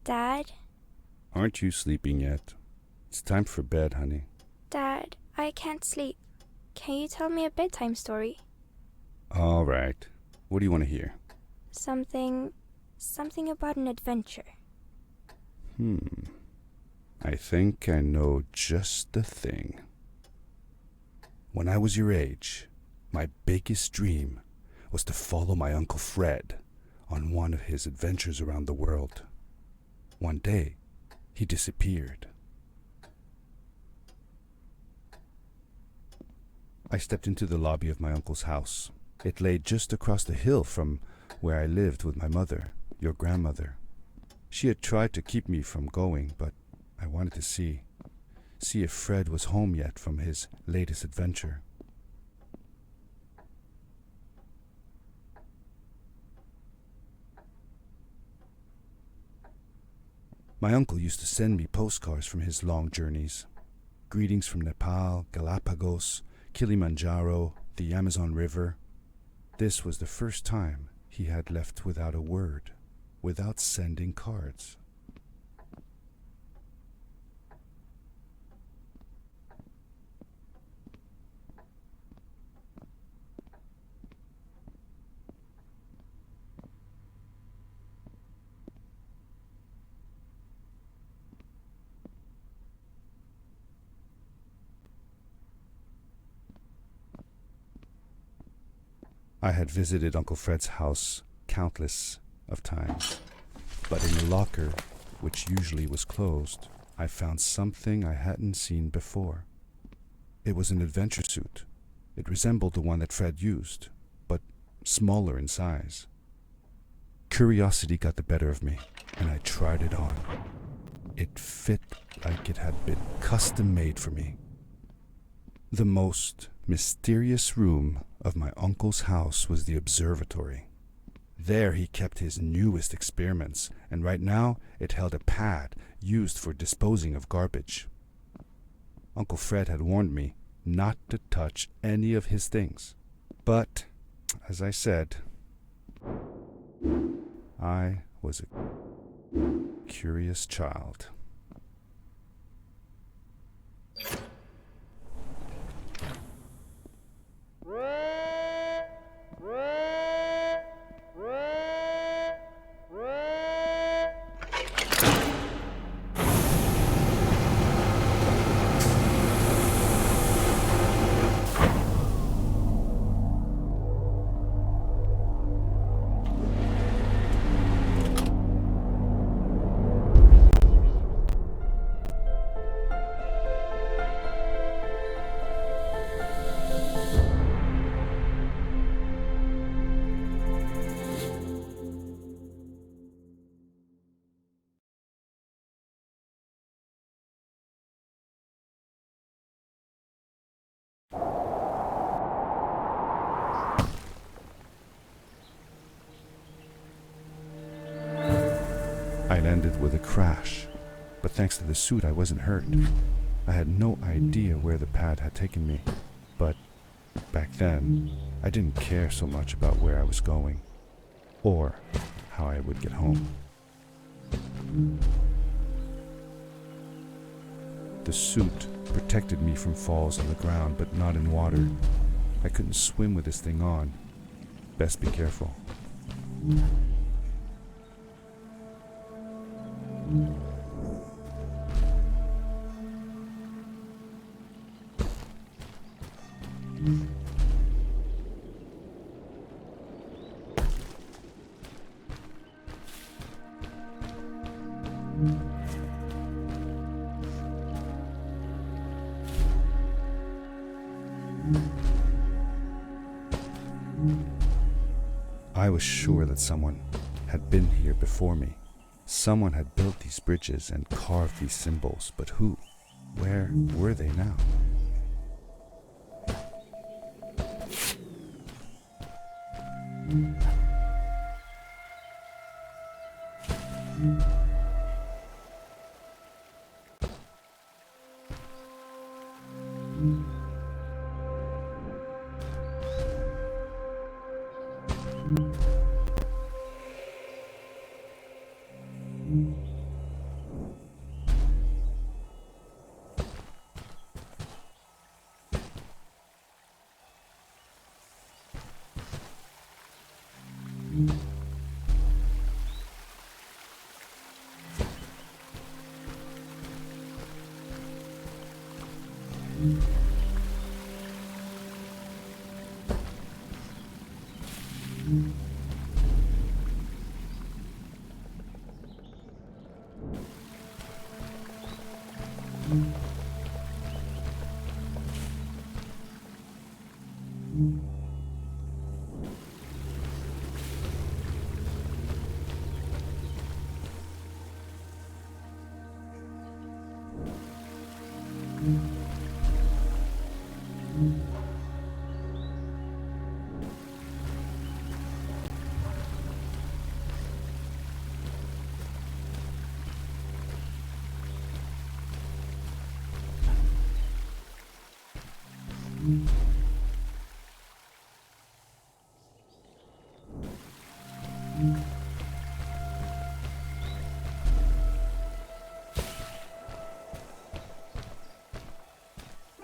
Dad? Aren't you sleeping yet? It's time for bed, honey. Dad, I can't sleep. Can you tell me a bedtime story? All right. What do you want to hear? Something about an adventure. I think I know just the thing. When I was your age, my biggest dream was to follow my Uncle Fred on one of his adventures around the world. One day, he disappeared. I stepped into the lobby of my uncle's house. It lay just across the hill from where I lived with my mother, your grandmother. She had tried to keep me from going, but I wanted to see if Fred was home yet from his latest adventure. My uncle used to send me postcards from his long journeys. Greetings from Nepal, Galapagos, Kilimanjaro, the Amazon River. This was the first time he had left without a word, without sending cards. I had visited Uncle Fred's house countless of times, but in the locker, which usually was closed, I found something I hadn't seen before. It was an adventure suit. It resembled the one that Fred used, but smaller in size. Curiosity got the better of me, and I tried it on. It fit like it had been custom made for me. The most mysterious room of my uncle's house was the observatory. There he kept his newest experiments, and right now it held a pad used for disposing of garbage. Uncle Fred had warned me not to touch any of his things. But, as I said, I was a curious child. I landed with a crash, but thanks to the suit I wasn't hurt. I had no idea where the pad had taken me, but back then I didn't care so much about where I was going, or how I would get home. The suit protected me from falls on the ground, but not in water. I couldn't swim with this thing on. Best be careful. I was sure that someone had been here before me. Someone had built these bridges and carved these symbols, but who? Where were they now?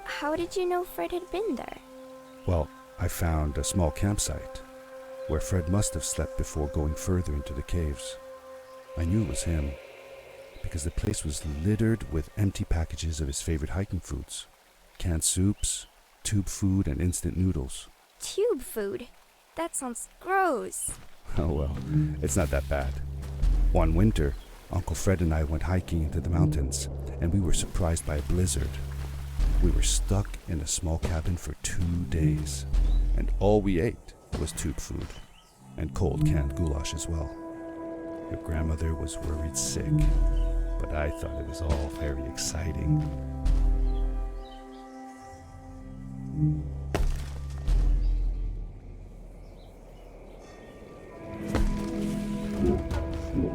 How did you know Fred had been there? Well, I found a small campsite where Fred must have slept before going further into the caves. I knew it was him because the place was littered with empty packages of his favorite hiking foods. Canned soups, tube food, and instant noodles. Tube food? That sounds gross. Oh well, it's not that bad. One winter, Uncle Fred and I went hiking into the mountains, and we were surprised by a blizzard. We were stuck in a small cabin for 2 days, and all we ate was tube food, and cold canned goulash as well. Your grandmother was worried sick, but I thought it was all very exciting.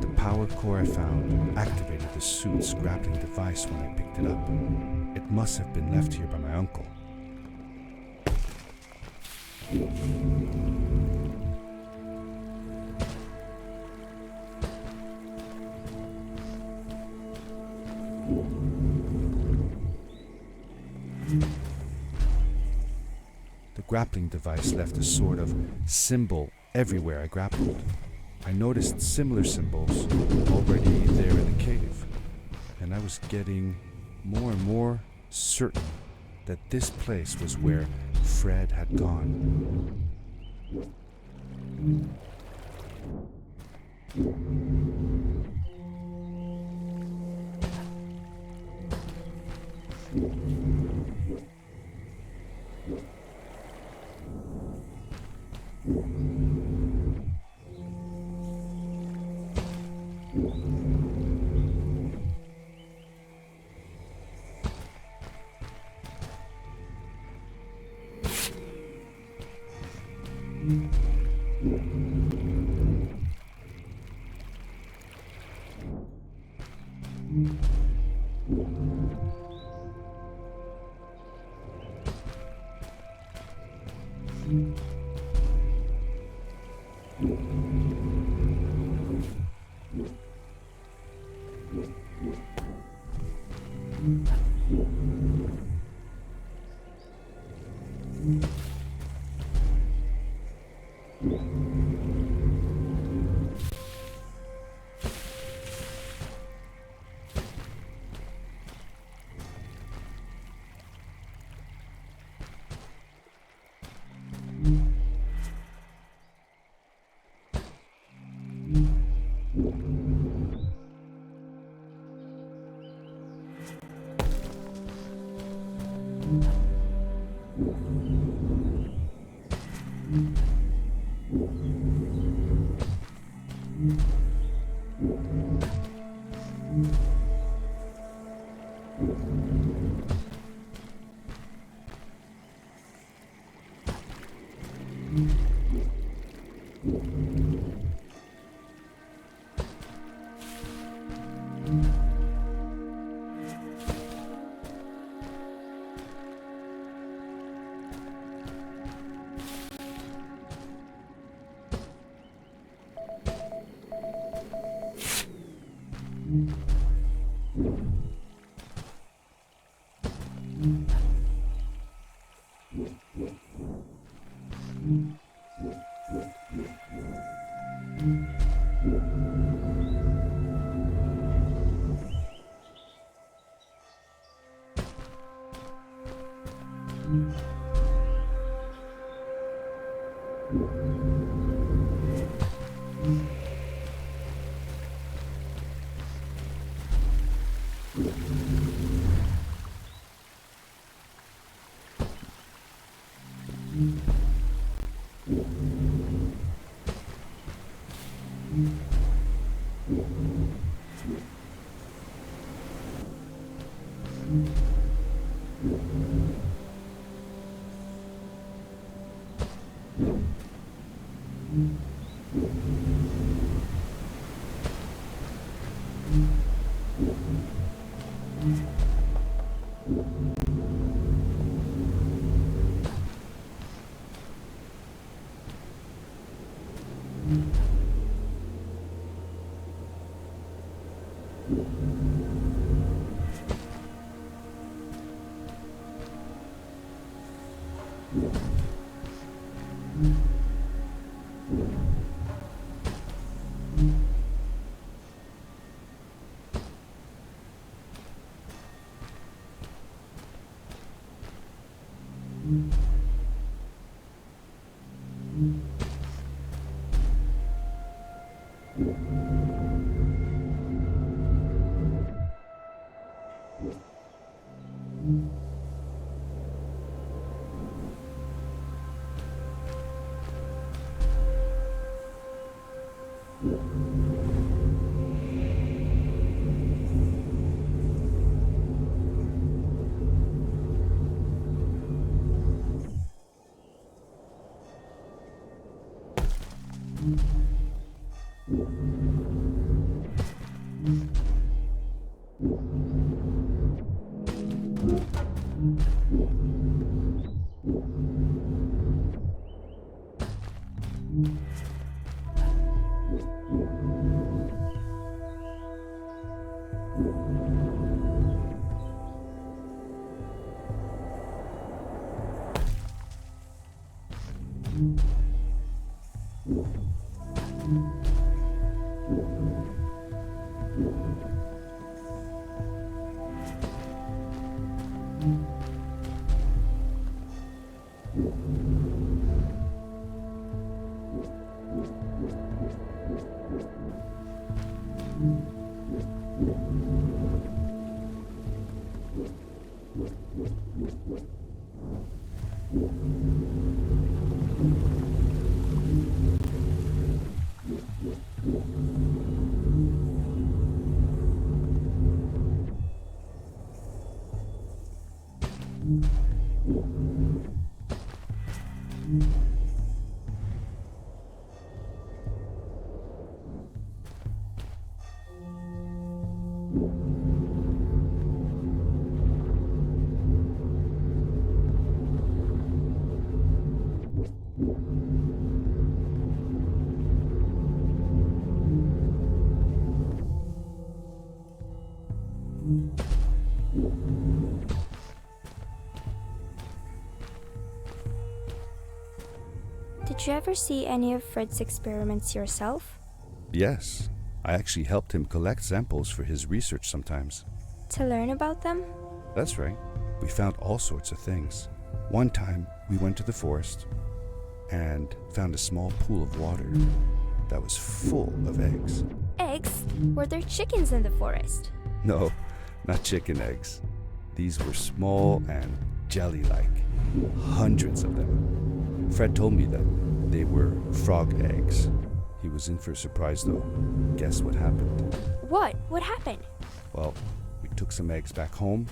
The power core I found activated the suit's grappling device when I picked it up. It must have been left here by my uncle. The grappling device left a sort of symbol everywhere I grappled. I noticed similar symbols already there in the cave, and I was getting more and more certain that this place was where Fred had gone. Did you ever see any of Fred's experiments yourself? Yes, I actually helped him collect samples for his research sometimes. To learn about them? That's right. We found all sorts of things. One time, we went to the forest and found a small pool of water that was full of eggs. Eggs? Were there chickens in the forest? No, not chicken eggs. These were small and jelly-like. Hundreds of them. Fred told me that they were frog eggs. He was in for a surprise though. Guess what happened? What? What happened? Well, we took some eggs back home,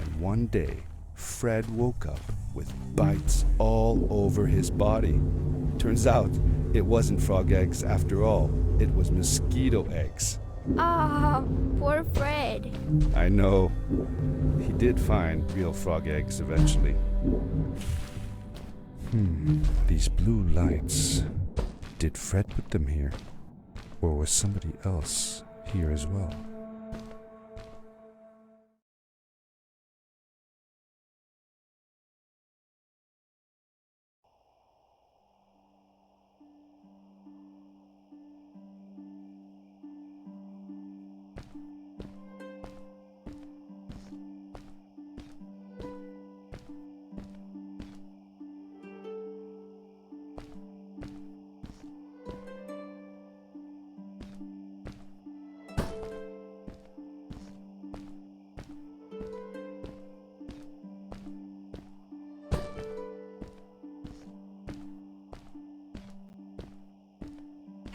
and one day, Fred woke up with bites all over his body. Turns out, it wasn't frog eggs after all. It was mosquito eggs. Ah, poor Fred. I know. He did find real frog eggs eventually. These blue lights. Did Fred put them here? Or was somebody else here as well?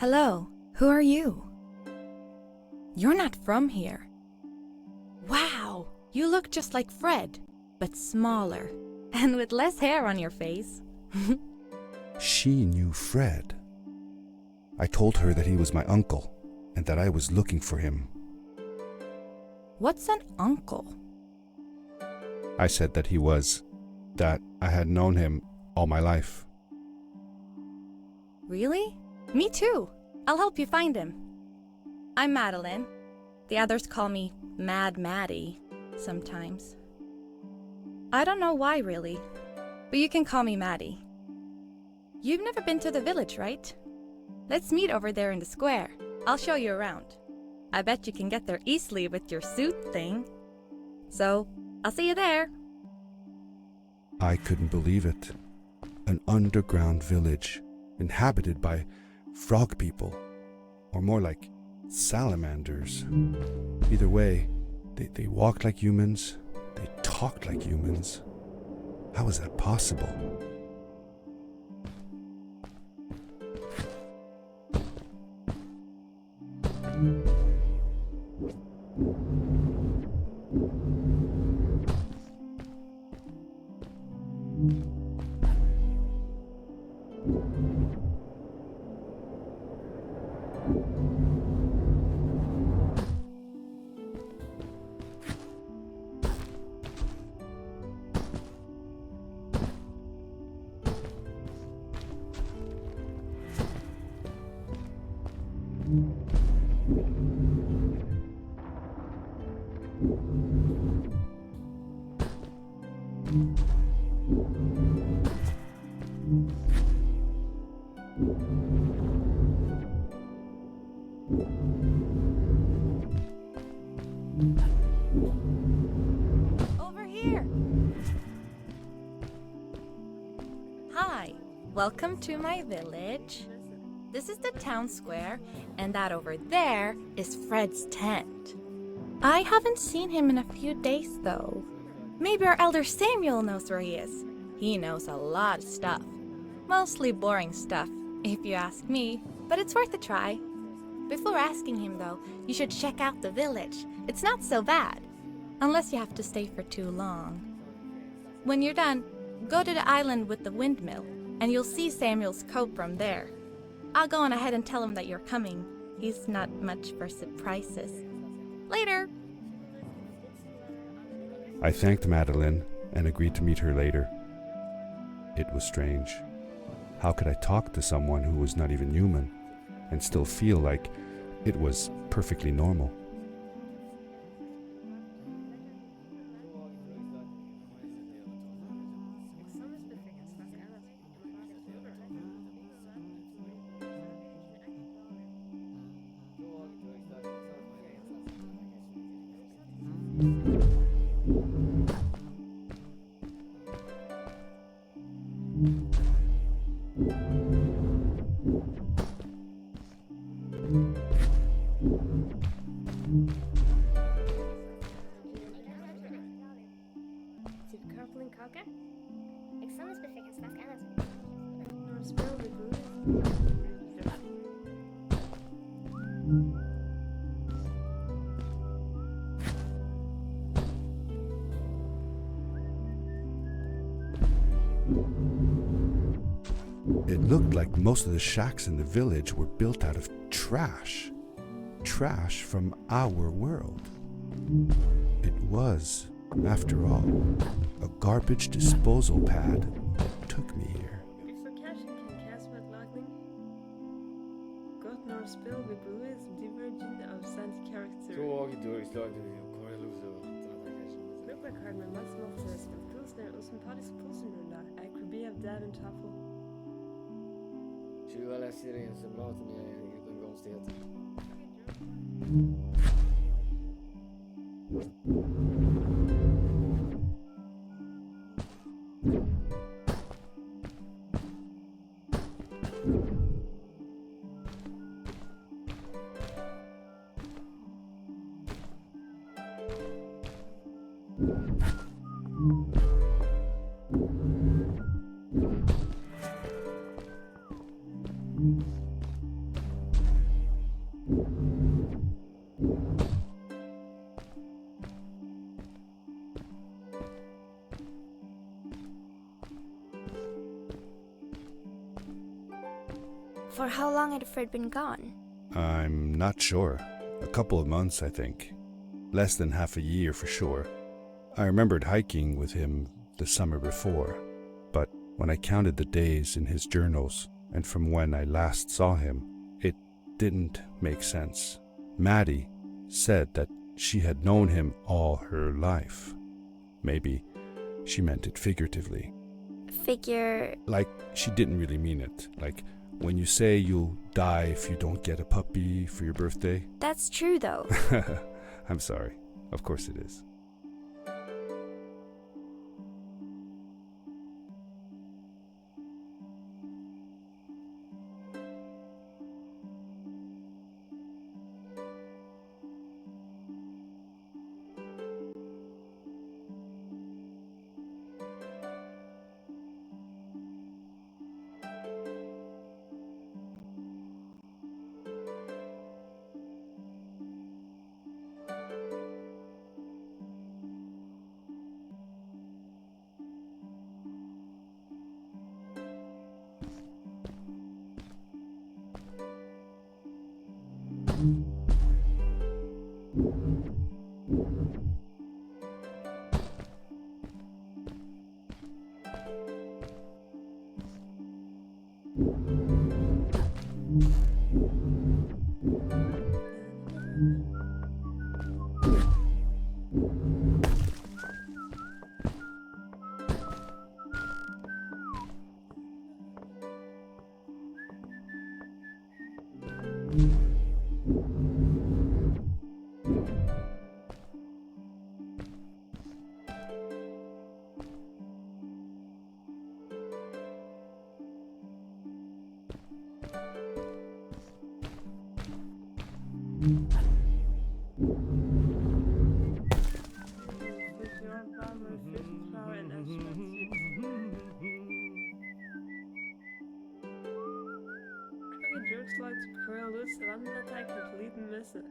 Hello, who are you? You're not from here. Wow, you look just like Fred, but smaller, and with less hair on your face. She knew Fred. I told her that he was my uncle and that I was looking for him. What's an uncle? I said that that I had known him all my life. Really? Me too. I'll help you find him. I'm Madeline. The others call me Mad Maddie sometimes. I don't know why really, but you can call me Maddie. You've never been to the village, right? Let's meet over there in the square. I'll show you around. I bet you can get there easily with your suit thing. So, I'll see you there. I couldn't believe it. An underground village inhabited by frog people, or more like salamanders. Either way, they walked like humans, they talked like humans. How is that possible? Over here! Hi, welcome to my village. This is the town square, and that over there is Fred's tent. I haven't seen him in a few days though. Maybe our elder Samuel knows where he is. He knows a lot of stuff. Mostly boring stuff, if you ask me, but it's worth a try. Before asking him though, you should check out the village. It's not so bad, unless you have to stay for too long. When you're done, go to the island with the windmill, and you'll see Samuel's coat from there. I'll go on ahead and tell him that you're coming. He's not much for surprises. Later! I thanked Madeline and agreed to meet her later. It was strange. How could I talk to someone who was not even human and still feel like it was perfectly normal? Grappling kake? Examensbefängnis was anderes. It looked like most of the shacks in the village were built out of trash. Trash from our world. It was, after all, a garbage disposal pad that took me here. Jag läser i en simulator utan konstigheter. For how long had Fred been gone? I'm not sure. A couple of months, I think. Less than half a year for sure. I remembered hiking with him the summer before, but when I counted the days in his journals and from when I last saw him, it didn't make sense. Maddie said that she had known him all her life. Maybe she meant it figuratively. Figure... Like, she didn't really mean it. Like, when you say you'll die if you don't get a puppy for your birthday. That's true, though. I'm sorry. Of course it is. Jokes like to curl loose and that I completely miss it.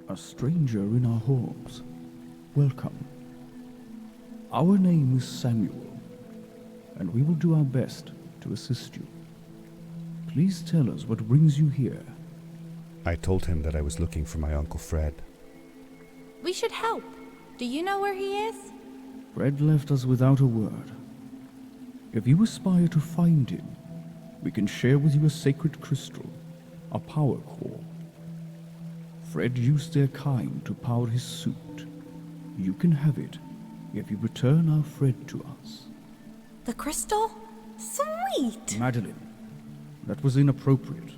A stranger in our halls. Welcome. Our name is Samuel, and we will do our best to assist you. Please tell us what brings you here. I told him that I was looking for my Uncle Fred. We should help. Do you know where he is? Fred left us without a word. If you aspire to find him, we can share with you a sacred crystal, a power core. Fred used their kind to power his suit. You can have it if you return our Fred to us. The crystal? Sweet! Madeline, that was inappropriate.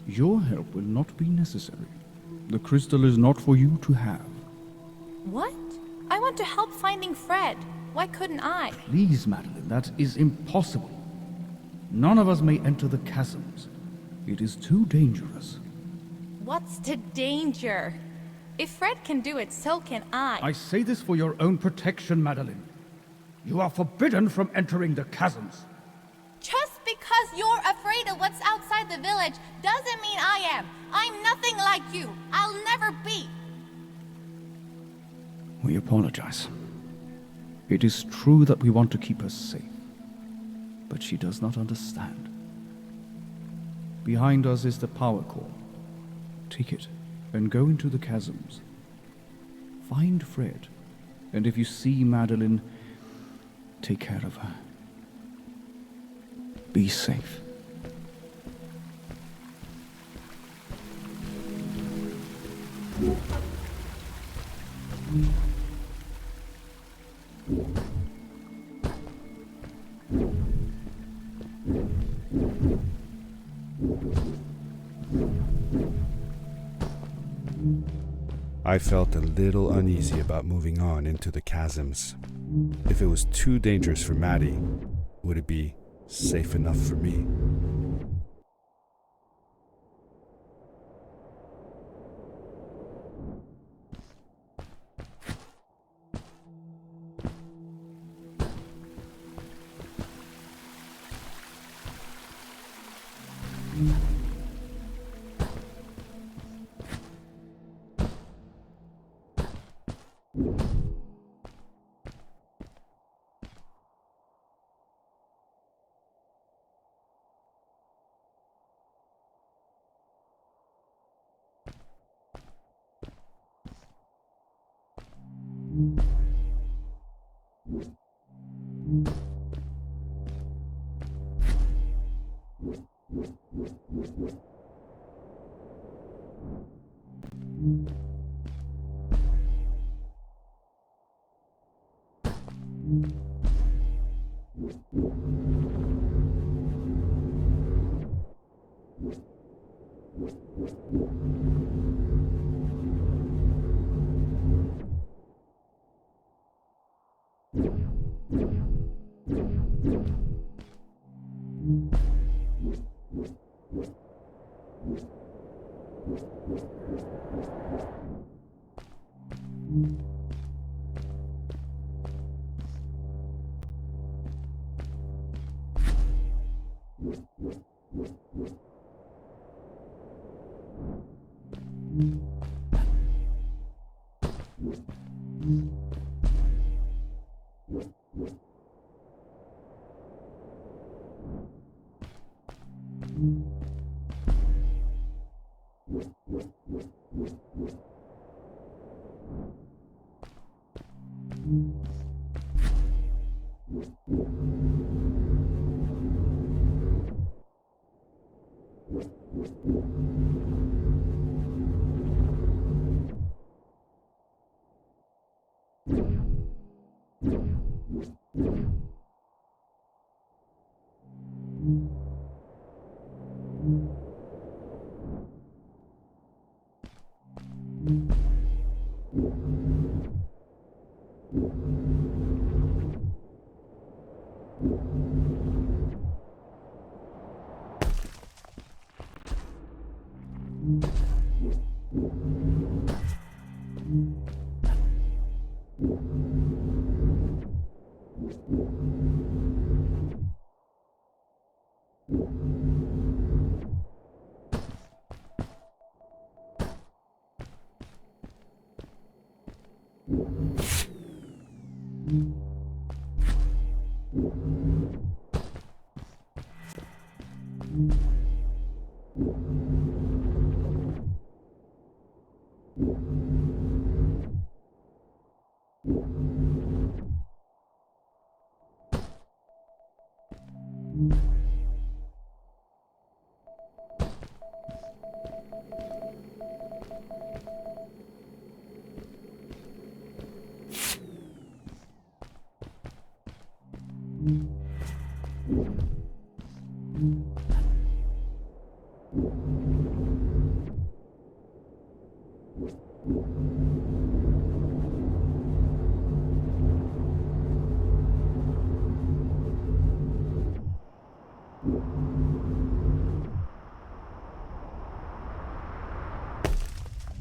Your help will not be necessary. The crystal is not for you to have. What? I want to help finding Fred. Why couldn't I? Please, Madeline, that is impossible. None of us may enter the chasms. It is too dangerous. What's the danger? If Fred can do it, so can I. I say this for your own protection, Madeline. You are forbidden from entering the chasms. Just because you're afraid of what's outside the village doesn't mean I am. I'm nothing like you. I'll never be. We apologize. It is true that we want to keep her safe, but she does not understand. Behind us is the power core. Take it and go into the chasms. Find Fred, and if you see Madeline, take care of her. Be safe. I felt a little uneasy about moving on into the chasms. If it was too dangerous for Maddie, would it be safe enough for me?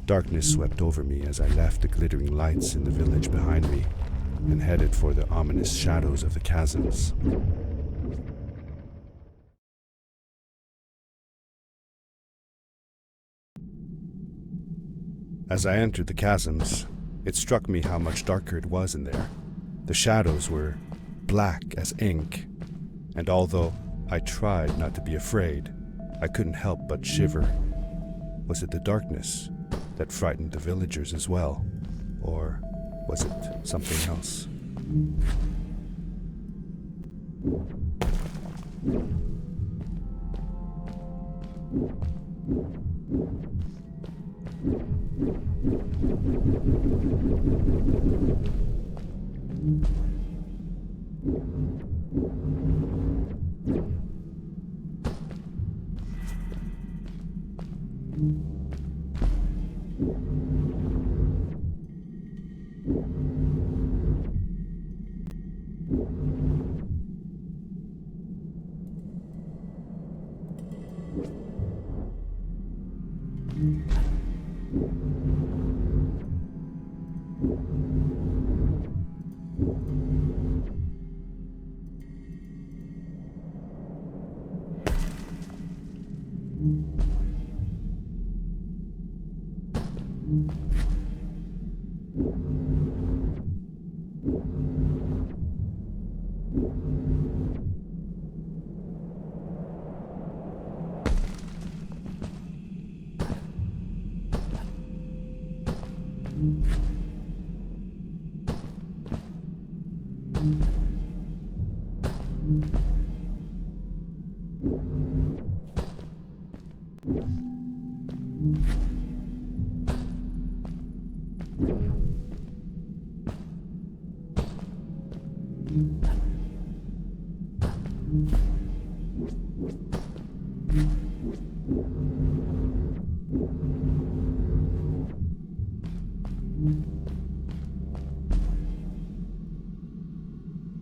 Darkness swept over me as I left the glittering lights in the village behind me and headed for the ominous shadows of the chasms. As I entered the chasms, it struck me how much darker it was in there. The shadows were black as ink, and although I tried not to be afraid, I couldn't help but shiver. Was it the darkness that frightened the villagers as well? Or was it something else?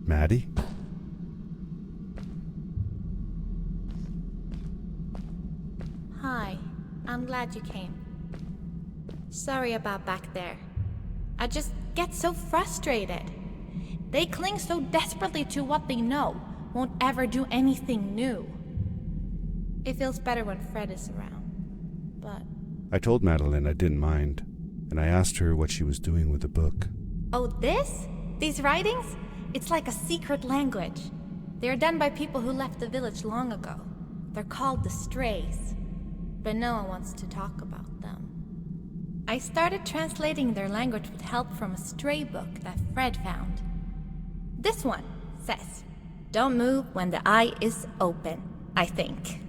Maddie? Hi, I'm glad you came. Sorry about back there. I just get so frustrated. They cling so desperately to what they know, won't ever do anything new. It feels better when Fred is around, but... I told Madeline I didn't mind, and I asked her what she was doing with the book. Oh, this? These writings? It's like a secret language. They are done by people who left the village long ago. They're called the Strays, but no one wants to talk about them. I started translating their language with help from a stray book that Fred found. This one says, "Don't move when the eye is open," I think.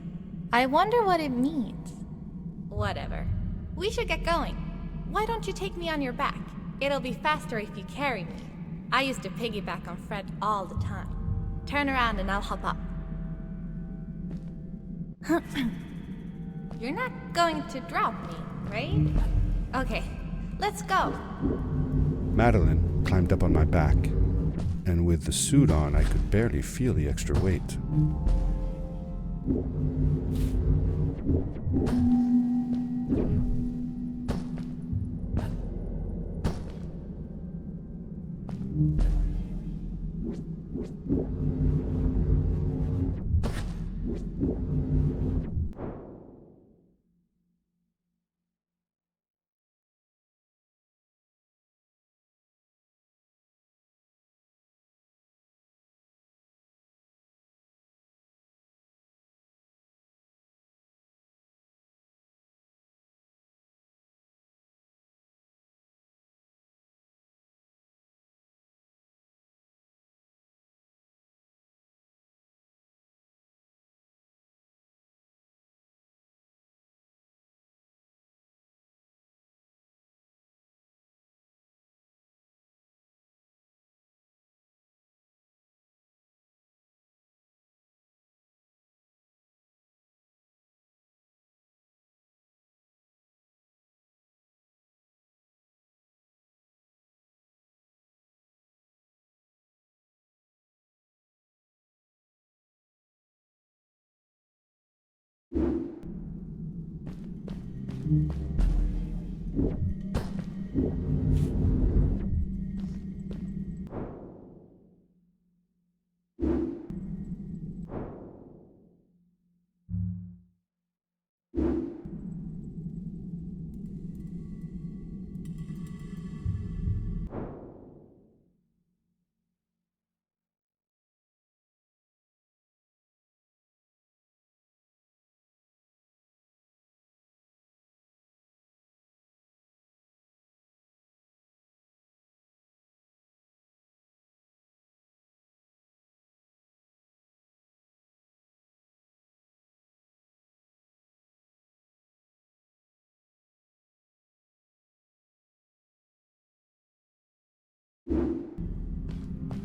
I wonder what it means. Whatever. We should get going. Why don't you take me on your back? It'll be faster if you carry me. I used to piggyback on Fred all the time. Turn around and I'll hop up. You're not going to drop me, right? Okay, let's go. Madeline climbed up on my back, and with the suit on, I could barely feel the extra weight.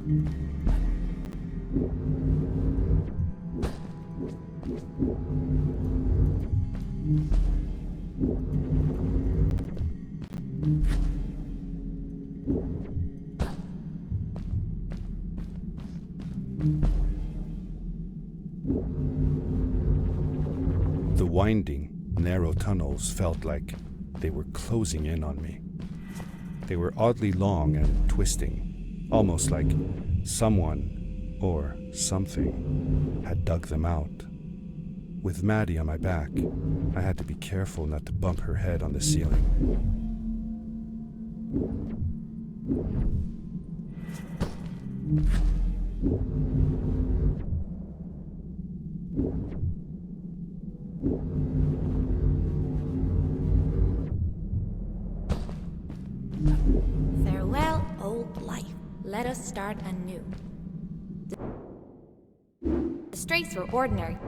The winding, narrow tunnels felt like they were closing in on me. They were oddly long and twisting, almost like someone or something had dug them out. With Maddie on my back, I had to be careful not to bump her head on the ceiling. Farewell, old life. Let us start anew. Stray through ordinary.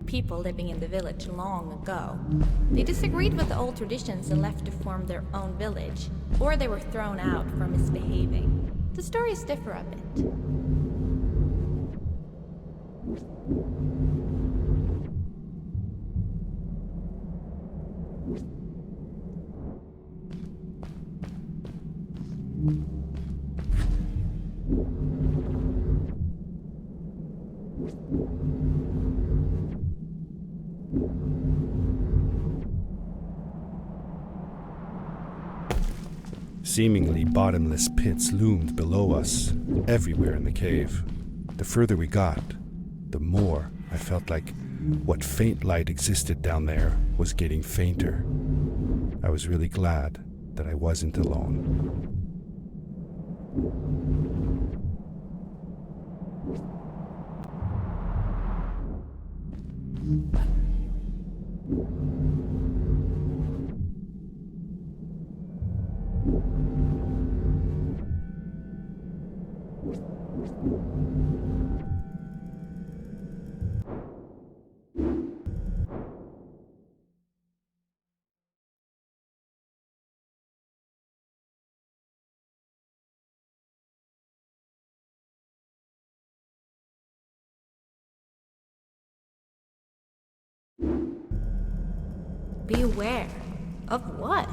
People living in the village long ago. They disagreed with the old traditions and left to form their own village, or they were thrown out for misbehaving. The stories differ a bit. Seemingly bottomless pits loomed below us, everywhere in the cave. The further we got, the more I felt like what faint light existed down there was getting fainter. I was really glad that I wasn't alone. Beware. Of what?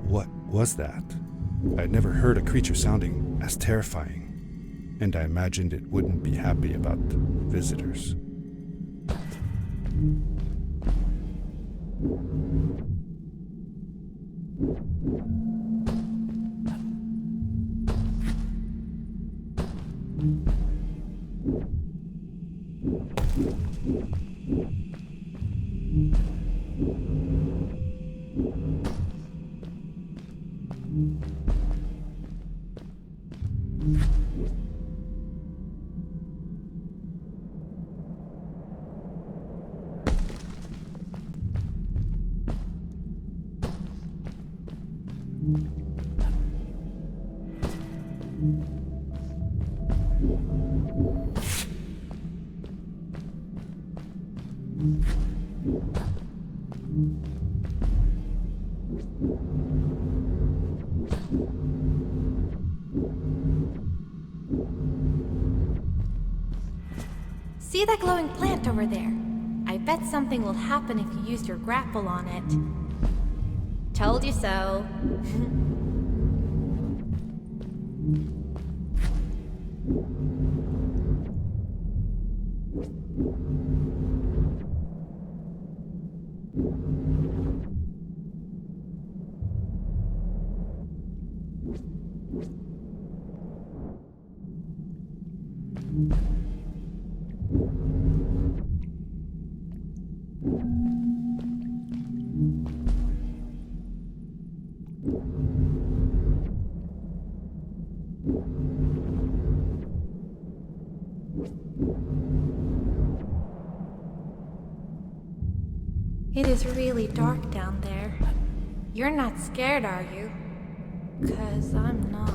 What was that? I'd never heard a creature sounding as terrifying, and I imagined it wouldn't be happy about visitors. See that glowing plant over there? I bet something will happen if you use your grapple on it. Told you so. It is really dark down there. You're not scared, are you? 'Cause I'm not.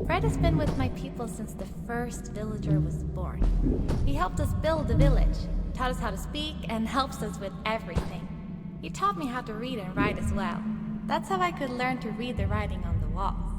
Fred has been with my people since the first villager was born. He helped us build the village, taught us how to speak, and helps us with everything. He taught me how to read and write as well. That's how I could learn to read the writing on the walls.